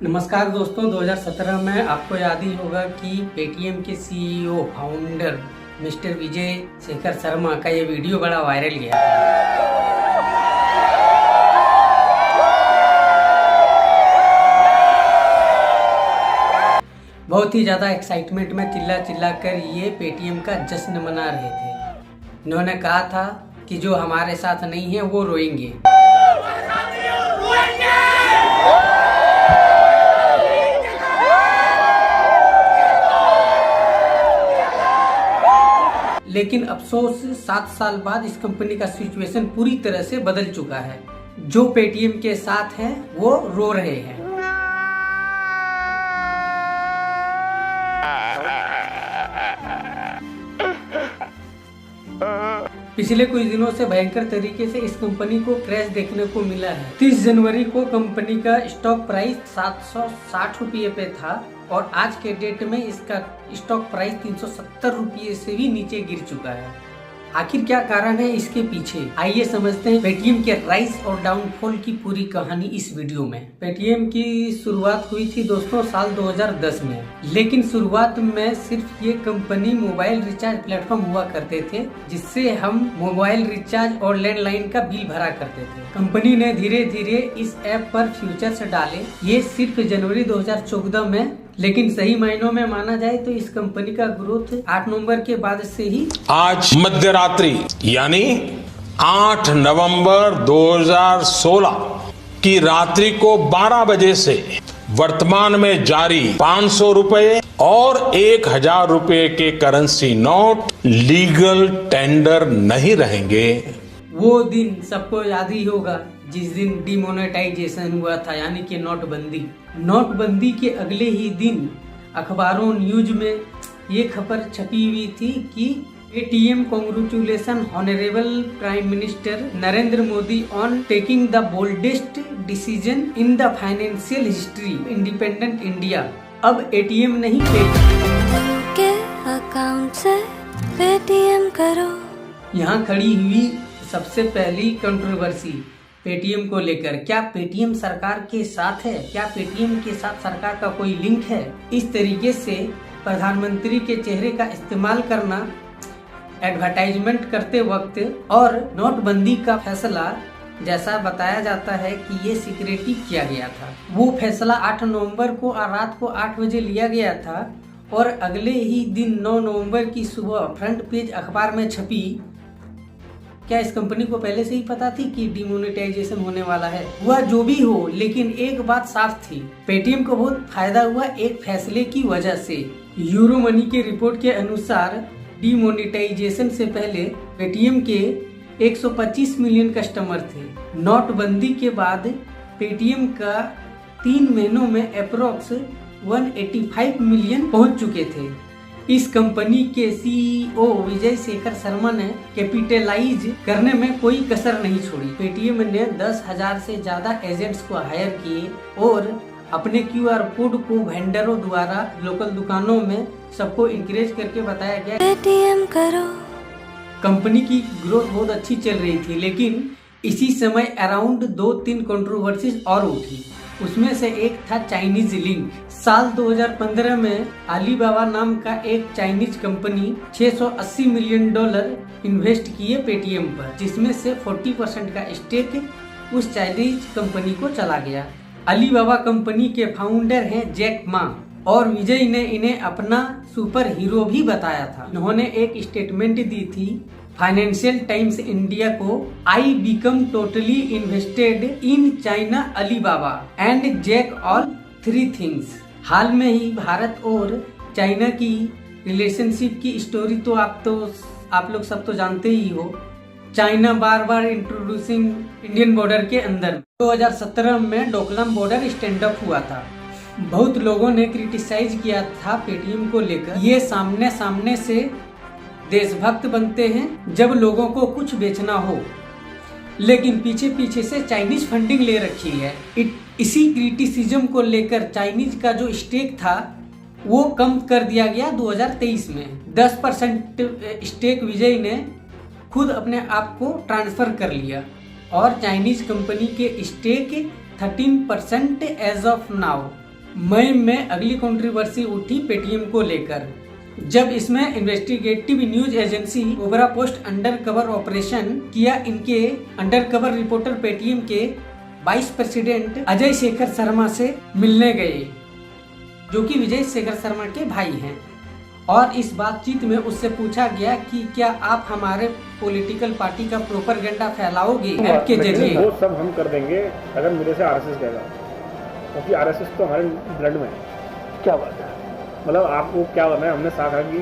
नमस्कार दोस्तों, 2017 में आपको याद ही होगा कि पेटीएम के CEO founder mister Vijay Shekhar Sharma का ये वीडियो बड़ा वायरल गया। बहुत ही ज़्यादा एक्साइटमेंट में चिल्ला चिल्ला कर ये पेटीएम का जश्न मना रहे थे। इन्होंने कहा था कि जो हमारे साथ नहीं है वो रोएंगे। लेकिन अफसोस 7 साल बाद इस कंपनी का सिचुएशन पूरी तरह से बदल चुका है। जो पेटीएम के साथ है वो रो रहे हैं। पिछले कुछ दिनों से भयंकर तरीके से इस कंपनी को क्रैश देखने को मिला है। 30 जनवरी को कंपनी का स्टॉक प्राइस 760 रुपये पे था और आज के डेट में इसका स्टॉक प्राइस 370 रुपये से भी नीचे गिर चुका है। आखिर क्या कारण है इसके पीछे, आइए समझते हैं पेटीएम के राइज और डाउनफॉल की पूरी कहानी इस वीडियो में। पेटीएम की शुरुआत हुई थी दोस्तों साल 2010 में, लेकिन शुरुआत में सिर्फ ये कंपनी मोबाइल रिचार्ज प्लेटफॉर्म हुआ करते थे, जिससे हम मोबाइल रिचार्ज और लैंडलाइन का बिल भरा करते थे। कंपनी ने धीरे धीरे इस ऐप पर फीचर्स डाले, ये सिर्फ जनवरी 2014 में, लेकिन सही मायनों में माना जाए तो इस कंपनी का ग्रोथ 8 नवंबर के बाद से ही आज मध्य रात्रि यानी 8 नवंबर 2016 की रात्रि को 12 बजे से वर्तमान में जारी 500 रुपए और 1000 रुपए के करेंसी नोट लीगल टेंडर नहीं रहेंगे। वो दिन सबको याद ही होगा जिस दिन डिमोनेटाइजेशन हुआ था, यानी कि नोटबंदी के अगले ही दिन अखबारों न्यूज में ये खबर छपी हुई थी कि Paytm congratulation honourable prime minister Narendra Modi on taking the boldest decision in the financial history independent India. अब एटीएम नहीं के अकाउंट से पेटीएम करो। यहाँ खड़ी हुई सबसे पहली कंट्रोवर्सी पेटीएम को लेकर। क्या पेटीएम सरकार के साथ है? क्या पेटीएम के साथ सरकार का कोई लिंक है? इस तरीके से प्रधानमंत्री के चेहरे का इस्तेमाल करना एडवर्टाइजमेंट करते वक्त और नोटबंदी का फैसला, जैसा बताया जाता है कि ये सिक्रेटिव किया गया था। वो फैसला 8 नवंबर को रात को 8 बजे लिया गया था और अगले ही दिन 9 नवंबर की सुबह फ्रंट पेज अखबार में छपी। क्या इस कंपनी को पहले से ही पता थी कि डिमोनेटाइजेशन होने वाला है? हुआ जो भी हो, लेकिन एक बात साफ थी, पेटीएम को बहुत फायदा हुआ एक फैसले की वजह से। यूरो मनी के रिपोर्ट के अनुसार डिमोनेटाइजेशन से पहले पेटीएम के 125 मिलियन कस्टमर थे। नोटबंदी के बाद पेटीएम का 3 महीनों में अप्रोक्स 185 मिलियन पहुंच चुके थे। इस कंपनी के सीईओ विजय शेखर शर्मा ने कैपिटलाइज करने में कोई कसर नहीं छोड़ी। पेटीएम ने 10,000 से ज्यादा एजेंट्स को हायर किए और अपने क्यूआर कोड को वेंडरों द्वारा लोकल दुकानों में सबको इंकरेज करके बताया गया पेटीएम करो। कंपनी की ग्रोथ बहुत अच्छी चल रही थी, लेकिन इसी समय अराउंड 2-3 कंट्रोवर्सीज और उठी। उसमें से एक था चाइनीज लिंक। साल 2015 में अलीबाबा नाम का एक चाइनीज कंपनी $680 मिलियन इन्वेस्ट किए पेटीएम पर, जिसमें से 40% का स्टेक उस चाइनीज कंपनी को चला गया। अलीबाबा कंपनी के फाउंडर हैं जैक मा और विजय ने इन्हें अपना सुपर हीरो भी बताया था। उन्होंने एक स्टेटमेंट दी थी फाइनेंशियल टाइम्स इंडिया को, I become totally invested in China Alibaba and Jack all 3 things. हाल में ही भारत और चाइना की रिलेशनशिप की स्टोरी तो आप लोग सब तो जानते ही हो। चाइना बार बार इंट्रोड्यूसिंग इंडियन बॉर्डर के अंदर 2017 में डोकलाम बॉर्डर स्टैंड अप हुआ था। बहुत लोगों ने क्रिटिसाइज किया था पेटीएम को लेकर। ये सामने से देशभक्त बनते हैं जब लोगों को कुछ बेचना हो, लेकिन पीछे से चाइनीज फंडिंग ले रखी है। इसी क्रिटिसिज्म को लेकर चाइनीज का जो स्टेक था वो कम कर दिया गया 2023 में। 10% स्टेक विजय ने खुद अपने आप को ट्रांसफर कर लिया और चाइनीज कंपनी के स्टेक 13% एज ऑफ नाउ। मई में अगली कंट्रोवर्सी उठी पेटीएम को लेकर, जब इसमें investigative news agency Obra post under cover operation किया। इनके अंडर कवर रिपोर्टर पेटीएम के वाइस प्रेसिडेंट अजय शेखर शर्मा से मिलने गए, जो कि विजय शेखर शर्मा के भाई हैं, और इस बातचीत में उससे पूछा गया कि क्या आप हमारे पॉलिटिकल पार्टी का प्रोपेगेंडा फैलाओगे ऐप के जरिए। वो सब हम कर देंगे अगर मेरे से आरएसएस कहेगा, क्योंकि आरएसएस तो हमारे ब्लड में है। क्या बात है, मतलब आपको क्या बताएं, हमने शाखा की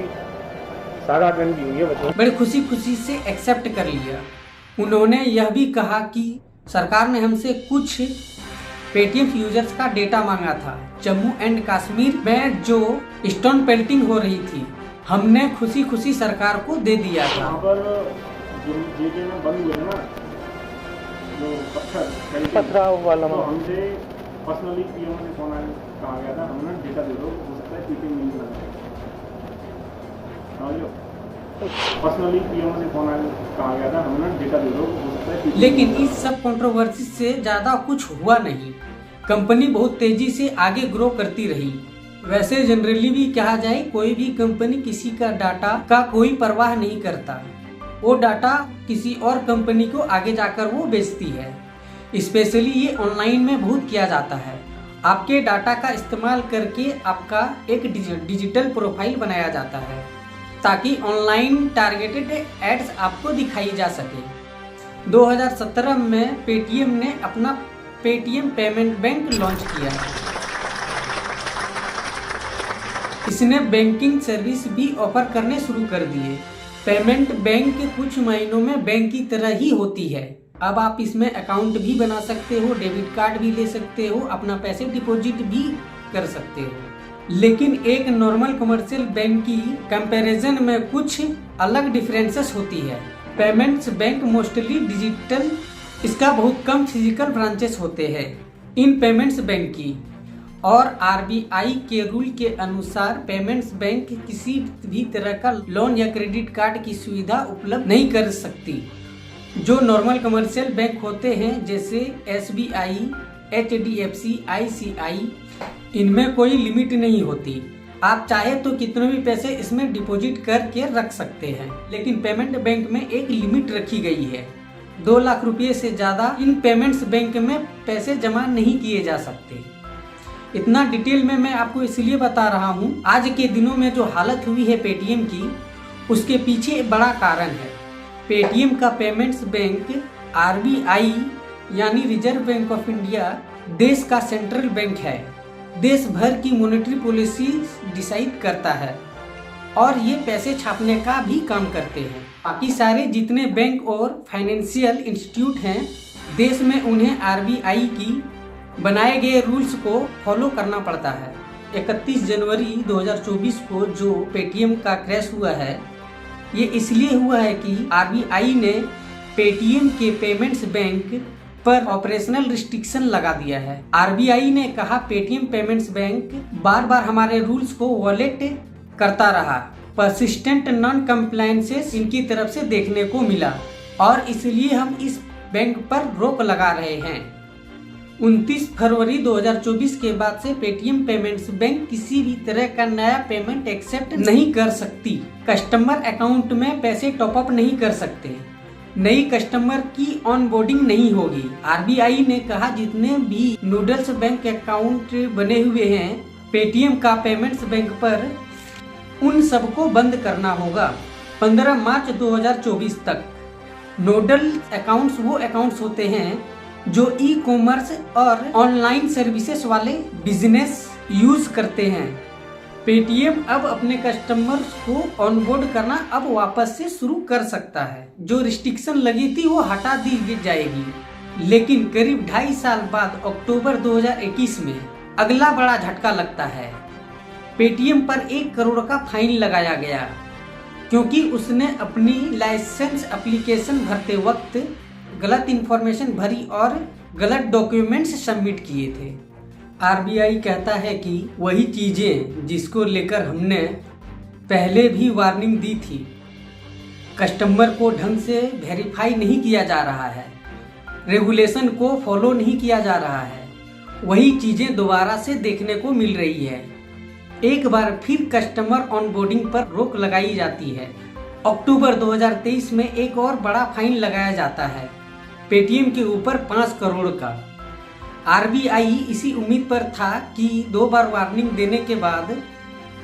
हुई है बच्चों। बड़े खुशी से एक्सेप्ट कर लिया। उन्होंने यह भी कहा कि सरकार ने हमसे कुछ पेटीएम यूजर्स का डेटा मांगा था। जम्मू एंड कश्मीर में जो स्टोन पेल्टिंग हो रही थी, हमने खुशी सरकार को दे दिया था। वहाँ पर जो जेके में बंद हुए ना, जो पत्थर वाला, तो हमसे पर्सनली पीएम से फोन आया, कहा गया था हमने डेटा दे दो, हो सकता है पीटीएम मिल जाए। पर्सनली पीएम से फोन आया, कहा गया था हमने डेटा दे दो, हो सकता है। लेकिन इस सब कंट्रोवर्सी से ज्यादा कुछ हुआ नहीं। कंपनी बहुत तेजी से आगे ग्रो करती रही। वैसे जनरली भी कहा जाए, कोई भी कंपनी किसी का डाटा का कोई परवाह नहीं करता। वो डाटा किसी और कंपनी को आगे जाकर वो बेचती है। स्पेशली ये ऑनलाइन में बहुत किया जाता है। आपके डाटा का इस्तेमाल करके आपका एक डिजिटल प्रोफाइल बनाया जाता है, ताकि ऑनलाइन टारगेटेड एड्स आपको दिखाई जा सके। 2017 में पेटीएम ने अपना पेटीएम पेमेंट बैंक लॉन्च किया। इसने बैंकिंग सर्विस भी ऑफर करने शुरू कर दिए। पेमेंट बैंक कुछ महीनों में बैंक की तरह ही होती है। अब आप इसमें अकाउंट भी बना सकते हो, डेबिट कार्ड भी ले सकते हो, अपना पैसे डिपॉजिट भी कर सकते हो। लेकिन एक नॉर्मल कमर्शियल बैंक की कंपैरिजन में कुछ अलग डिफरेंसेस होती है। पेमेंट्स बैंक मोस्टली डिजिटल, इसका बहुत कम फिजिकल ब्रांचेस होते हैं इन पेमेंट्स बैंक की, और आरबीआई के रूल के अनुसार पेमेंट्स बैंक किसी भी तरह का लोन या क्रेडिट कार्ड की सुविधा उपलब्ध नहीं कर सकती। जो नॉर्मल कमर्शियल बैंक होते हैं जैसे एसबीआई, एचडीएफसी, आईसीआई, इनमें कोई लिमिट नहीं होती। आप चाहे तो कितने भी पैसे इसमें डिपॉजिट करके रख सकते हैं। लेकिन पेमेंट बैंक में एक लिमिट रखी गई है। 2 लाख रुपए से ज्यादा इन पेमेंट्स बैंक में पैसे जमा नहीं किए जा सकते। इतना डिटेल में मैं आपको इसलिए बता रहा हूँ, आज के दिनों में जो हालत हुई है पेटीएम की, उसके पीछे एक बड़ा कारण है। पेटीएम का पेमेंट्स बैंक आरबीआई यानी रिजर्व बैंक ऑफ इंडिया देश का सेंट्रल बैंक है। देश भर की मॉनेटरी पॉलिसी डिसाइड करता है और ये पैसे छापने का भी काम करते हैं। बाकी सारे जितने बैंक और फाइनेंशियल इंस्टीट्यूट हैं देश में, उन्हें आरबीआई की बनाए गए रूल्स को फॉलो करना पड़ता है। 31 जनवरी 2024 को जो पेटीएम का क्रैश हुआ है, ये इसलिए हुआ है कि आरबीआई ने पेटीएम के पेमेंट्स बैंक पर ऑपरेशनल रिस्ट्रिक्शन लगा दिया है। आरबीआई ने कहा पेटीएम पेमेंट्स बैंक बार बार हमारे रूल्स को वॉलेट करता रहा। परसिस्टेंट नॉन कंप्लायंसेस इनकी तरफ से देखने को मिला और इसलिए हम इस बैंक पर रोक लगा रहे हैं। 29 फरवरी 2024 के बाद से पेटीएम पेमेंट्स बैंक किसी भी तरह का नया पेमेंट एक्सेप्ट नहीं कर सकती। कस्टमर अकाउंट में पैसे टॉपअप नहीं कर सकते। नई कस्टमर की ऑनबोर्डिंग नहीं होगी। आरबीआई ने कहा जितने भी नूडल्स बैंक अकाउंट बने हुए हैं पेटीएम का पेमेंट्स बैंक पर, उन सबको बंद करना होगा 15 मार्च 2024 तक। नोडल अकाउंट्स वो अकाउंट्स होते हैं जो ई कॉमर्स और ऑनलाइन सर्विसेज वाले बिजनेस यूज करते हैं। पेटीएम अब अपने कस्टमर्स को ऑनबोर्ड करना अब वापस से शुरू कर सकता है। जो रिस्ट्रिक्शन लगी थी वो हटा दी जाएगी। लेकिन करीब 2.5 साल बाद अक्टूबर 2021 में अगला बड़ा झटका लगता है। पेटीएम पर 1 करोड़ का फाइन लगाया गया क्योंकि उसने अपनी लाइसेंस एप्लीकेशन भरते वक्त गलत इंफॉर्मेशन भरी और गलत डॉक्यूमेंट्स सबमिट किए थे। आरबीआई कहता है कि वही चीजें जिसको लेकर हमने पहले भी वार्निंग दी थी। कस्टमर को ढंग से वेरीफाई नहीं किया जा रहा है, रेगुलेशन को फॉलो नहीं किया जा रहा है वही चीजें दोबारा से देखने को मिल रही है। एक बार फिर कस्टमर ऑनबोर्डिंग पर रोक लगाई जाती है। अक्टूबर 2023 में एक और बड़ा फाइन लगाया जाता है पेटीएम के ऊपर 5 करोड़ का। आरबीआई इसी उम्मीद पर था कि 2 बार वार्निंग देने के बाद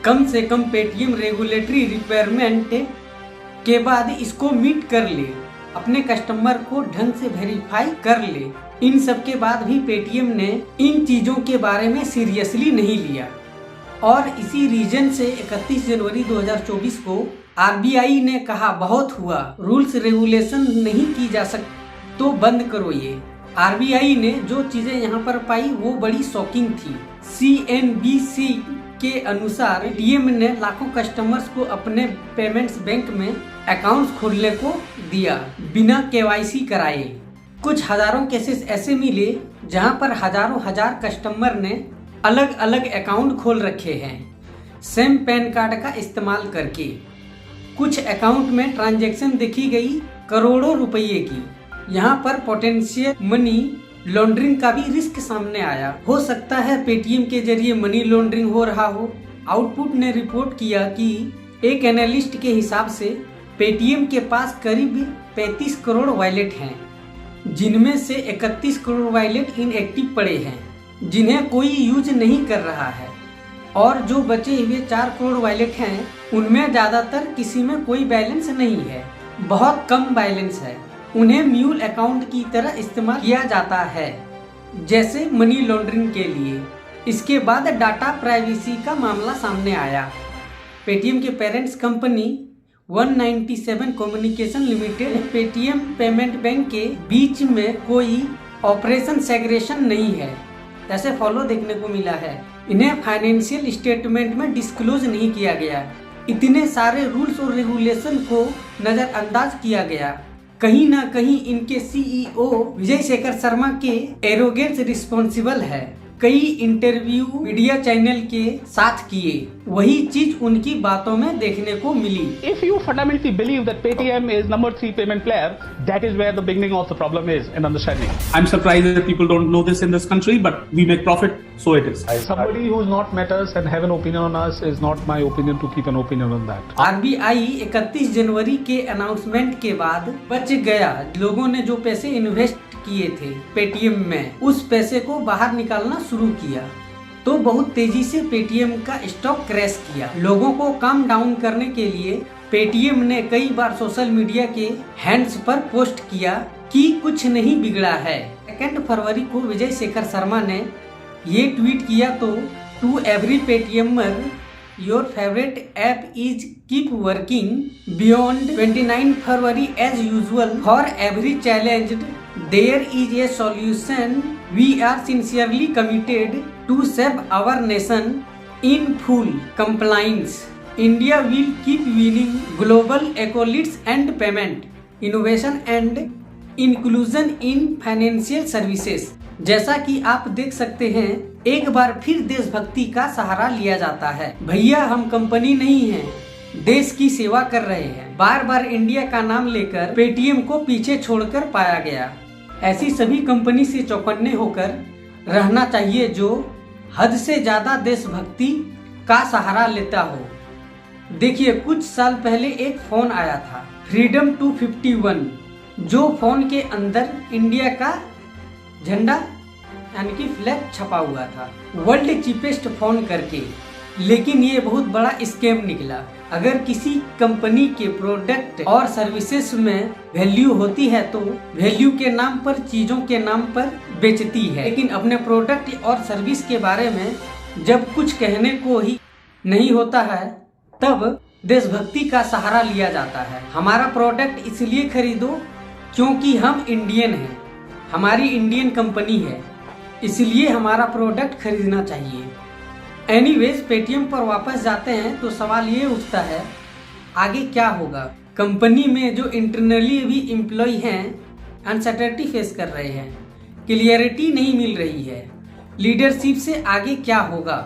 कम से कम पेटीएम रेगुलेटरी रिक्वायरमेंट के बाद इसको मीट कर ले, अपने कस्टमर को ढंग से वेरीफाई कर ले। इन सब के बाद भी पेटीएम ने इन चीज़ों के बारे में सीरियसली नहीं लिया और इसी रीजन से 31 जनवरी 2024 को आरबीआई ने कहा बहुत हुआ, रूल्स रेगुलेशन नहीं की जा सकती तो बंद करो ये। आरबीआई ने जो चीजें यहाँ पर पाई वो बड़ी शॉकिंग थी। CNBC के अनुसार पेटीएम ने लाखों कस्टमर्स को अपने पेमेंट्स बैंक में अकाउंट्स खोलने को दिया बिना KYC कराए। कुछ हजारों केसेस ऐसे मिले जहां पर हजार कस्टमर ने अलग अलग अकाउंट खोल रखे हैं सेम पैन कार्ड का इस्तेमाल करके। कुछ अकाउंट में ट्रांजैक्शन देखी गई करोड़ों रुपये की। यहाँ पर पोटेंशियल मनी लॉन्ड्रिंग का भी रिस्क सामने आया। हो सकता है पेटीएम के जरिए मनी लॉन्ड्रिंग हो रहा हो। आउटपुट ने रिपोर्ट किया कि एक एनालिस्ट के हिसाब से पेटीएम के पास करीब 35 करोड़ वॉलेट हैं, जिनमें से 31 करोड़ वॉलेट इनएक्टिव पड़े हैं जिन्हें कोई यूज नहीं कर रहा है, और जो बचे हुए 4 करोड़ वॉलेट हैं उनमें ज्यादातर किसी में कोई बैलेंस नहीं है, बहुत कम बैलेंस है। उन्हें म्यूल अकाउंट की तरह इस्तेमाल किया जाता है जैसे मनी लॉन्ड्रिंग के लिए। इसके बाद डाटा प्राइवेसी का मामला सामने आया। पेटीएम के parents company 197 communication limited Paytm payment bank के बीच में कोई ऑपरेशन सेग्रेशन नहीं है ऐसे फॉलो देखने को मिला है। इन्हें फाइनेंशियल स्टेटमेंट में डिस्क्लोज नहीं किया गया। इतने सारे रूल्स और रेगुलेशन को नजरअंदाज किया गया। कहीं ना कहीं इनके CEO विजय शेखर शर्मा के एरोगेंस रिस्पॉन्सिबल है। कई इंटरव्यू मीडिया चैनल के साथ किए, वही चीज उनकी बातों में देखने को मिली। If you fundamentally believe that Paytm is number 3 payment player, that is where the beginning of the problem is in understanding. I'm surprised that people don't know this in this country, but we make profit, so it is. Somebody who's not met us and have an opinion on us is not my opinion to keep an opinion on that. RBI 31 जनवरी के announcement के बाद बच गया। लोगों ने जो पैसे invest किए थे पेटीएम में, उस पैसे को बाहर निकालना शुरू किया तो बहुत तेजी से पेटीएम का स्टॉक क्रैश किया। लोगों को काम डाउन करने के लिए पेटीएम ने कई बार सोशल मीडिया के हैंड्स पर पोस्ट किया कि कुछ नहीं बिगड़ा है। 2 फरवरी को विजय शेखर शर्मा ने ये ट्वीट किया तो to every Paytmer your favourite app is keep working beyond 29 February as usual for every challenged there is a solution. We are sincerely committed to serve our nation in full compliance. India will keep winning global accolades and payment, innovation and inclusion in financial services. जैसा कि आप देख सकते हैं, एक बार फिर देशभक्ति का सहारा लिया जाता है। भैया हम कंपनी नहीं हैं, देश की सेवा कर रहे हैं। बार बार इंडिया का नाम लेकर पेटीएम को पीछे छोड़कर पाया गया। ऐसी सभी कंपनी से चौकन्ने होकर रहना चाहिए जो हद से ज्यादा देशभक्ति का सहारा लेता हो। देखिए, कुछ साल पहले एक फोन आया था फ्रीडम 251, जो फोन के अंदर इंडिया का झंडा यानी कि फ्लैग छपा हुआ था, वर्ल्ड चीपेस्ट फोन करके। लेकिन ये बहुत बड़ा स्कैम निकला। अगर किसी कंपनी के प्रोडक्ट और सर्विसेज में वैल्यू होती है तो वैल्यू के नाम पर, चीजों के नाम पर बेचती है, लेकिन अपने प्रोडक्ट और सर्विस के बारे में जब कुछ कहने को ही नहीं होता है तब देशभक्ति का सहारा लिया जाता है। हमारा प्रोडक्ट इसलिए खरीदो क्योंकि हम इंडियन हैं, हमारी इंडियन कंपनी है, इसलिए हमारा प्रोडक्ट खरीदना चाहिए। एनीवेज, पेटीएम पर वापस जाते हैं तो सवाल ये उठता है आगे क्या होगा। कंपनी में जो इंटरनली भी एम्प्लॉय हैं अनसर्टेनिटी फेस कर रहे हैं, क्लियरिटी नहीं मिल रही है, लीडरशिप से आगे क्या होगा।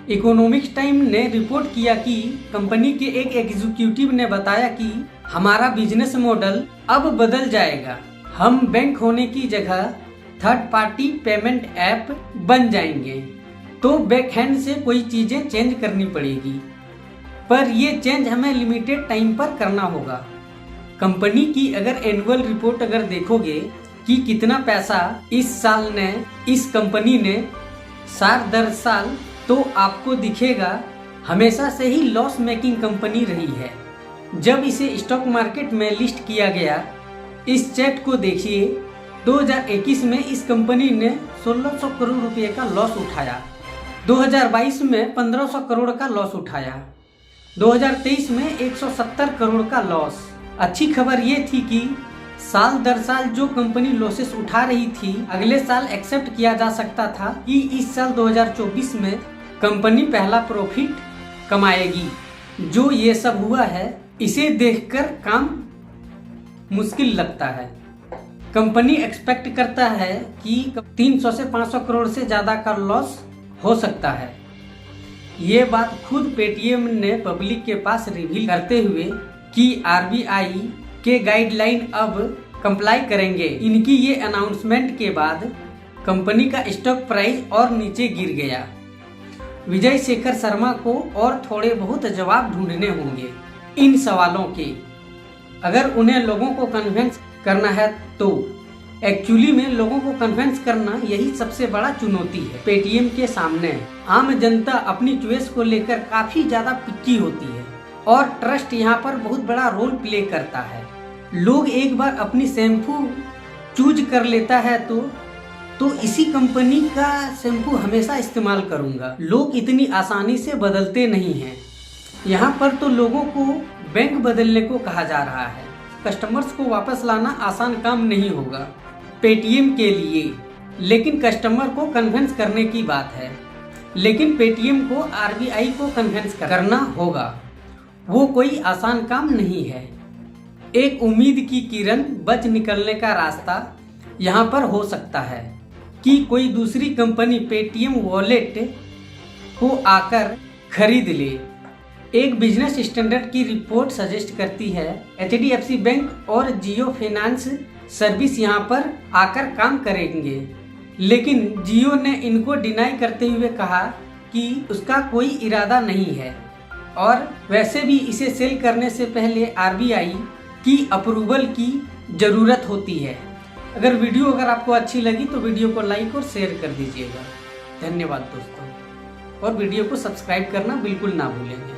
इकोनॉमिक्स टाइम ने रिपोर्ट किया कि कंपनी के एक एग्जीक्यूटिव ने बताया कि हमारा बिजनेस मॉडल अब बदल जाएगा, हम बैंक होने की जगह थर्ड पार्टी पेमेंट ऐप बन जाएंगे, तो बैकहैंड से कोई चीजें चेंज करनी पड़ेगी, पर ये चेंज हमें लिमिटेड टाइम पर करना होगा। कंपनी की अगर एनुअल रिपोर्ट अगर देखोगे कि कितना पैसा इस साल ने इस कंपनी ने साल दर साल, तो आपको दिखेगा हमेशा से ही लॉस मेकिंग कंपनी रही है। जब इसे स्टॉक मार्केट में लिस्ट किया गया, इस चैट को देखिए, 2021 में इस कंपनी ने 1600 करोड़ रुपए का लॉस उठाया, 2022 में 1500 करोड़ का लॉस उठाया, 2023 में 170 करोड़ का लॉस। अच्छी खबर ये थी कि साल दर साल जो कंपनी लॉसेस उठा रही थी, अगले साल एक्सेप्ट किया जा सकता था कि इस साल 2024 में कंपनी पहला प्रॉफिट कमाएगी। जो ये सब हुआ है, इसे देखकर काम मुश्किल लगता है। कंपनी एक्सपेक्ट करता है कि 300 से 500 करोड़ से ज़्यादा का लॉस हो सकता है। ये बात खुद पेटीएम ने पब्लिक के पास रिवील करते हुए कि आरबीआई के गाइडलाइन अब कंप्लाई करेंगे। इनकी ये अनाउंसमेंट के बाद कंपनी का स्टॉक प्राइस और नीचे गिर गया। विजय शेखर शर्मा को और थोड़े बहुत जवाब ढूंढने होंगे इन सवालों के, अगर उन्हें लोगों को कन्विंस करना है तो। एक्चुअली में लोगों को कन्विंस करना यही सबसे बड़ा चुनौती है पेटीएम के सामने। आम जनता अपनी चॉइस को लेकर काफी ज्यादा पिक्की होती है और ट्रस्ट यहाँ पर बहुत बड़ा रोल प्ले करता है। लोग एक बार अपनी शैम्पू चूज कर लेता है तो इसी कंपनी का शैम्पू हमेशा इस्तेमाल करूंगा। लोग इतनी आसानी से बदलते नहीं हैं। यहाँ पर तो लोगों को बैंक बदलने को कहा जा रहा है। कस्टमर्स को वापस लाना आसान काम नहीं होगा पेटीएम के लिए, लेकिन कस्टमर को कन्विंस करने की बात है। लेकिन पेटीएम को आरबीआई को कन्विंस करना होगा, वो कोई आसान काम नहीं है। एक उम्मीद की किरण बच निकलने का रास्ता यहाँ पर हो सकता है कि कोई दूसरी कंपनी पेटीएम वॉलेट को आकर खरीद ले। एक बिजनेस स्टैंडर्ड की रिपोर्ट सजेस्ट करती है एचडीएफसी बैंक और जियो फाइनेंस सर्विस यहाँ पर आकर काम करेंगे, लेकिन जियो ने इनको डिनाई करते हुए कहा कि उसका कोई इरादा नहीं है और वैसे भी इसे सेल करने से पहले आरबीआई की अप्रूवल की ज़रूरत होती है। अगर आपको अच्छी लगी तो वीडियो को लाइक और शेयर कर दीजिएगा। धन्यवाद दोस्तों, और वीडियो को सब्सक्राइब करना बिल्कुल ना भूलेंगे।